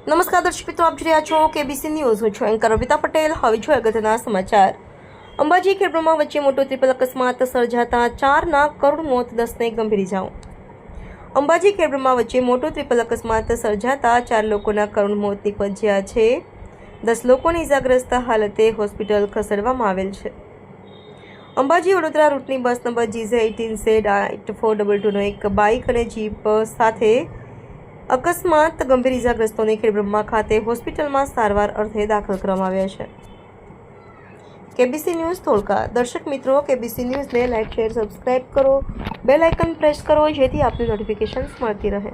નમસ્કાર દર્શક મિત્રો, આપ જોઈ રહ્યા છો કેબીસી ન્યૂઝ. હું છું એન્કર અમિતા પટેલ. હવે જોઈએ અગત્યના સમાચાર. અંબાજી ખેડબ્રહ્મા વચ્ચે મોટો ટ્રિપલ અકસ્માત સર્જાતા 4ના કરુણ મોત, 10ને ગંભીર ઇજાઓ. અંબાજી ખેડબ્રહ્મા વચ્ચે મોટો ટ્રિપલ અકસ્માત સર્જાતા 4 લોકોના કરુણ મોત નીપજ્યા છે. 10 લોકોને ઇજાગ્રસ્ત હાલતે હોસ્પિટલ ખસેડવામાં આવેલ છે. અંબાજી વડોદરા રૂટની બસ નંબર GZ18Z8422નો એક બાઇક અને જીપ સાથે અકસ્માત ગંભીર ઇજાગ્રસ્તોને ખેડબ્રહ્મા ખાતે હોસ્પિટલમાં સારવાર અર્થે દાખલ કરવામાં આવ્યા છે. KBC news Dholka. દર્શક મિત્રો, કેબીસી ન્યૂઝને લાઇક, શેર, સબસ્ક્રાઇબ કરો, બેલ આઇકન પ્રેસ કરો જેથી આપની નોટિફિકેશન્સ મળતી રહે.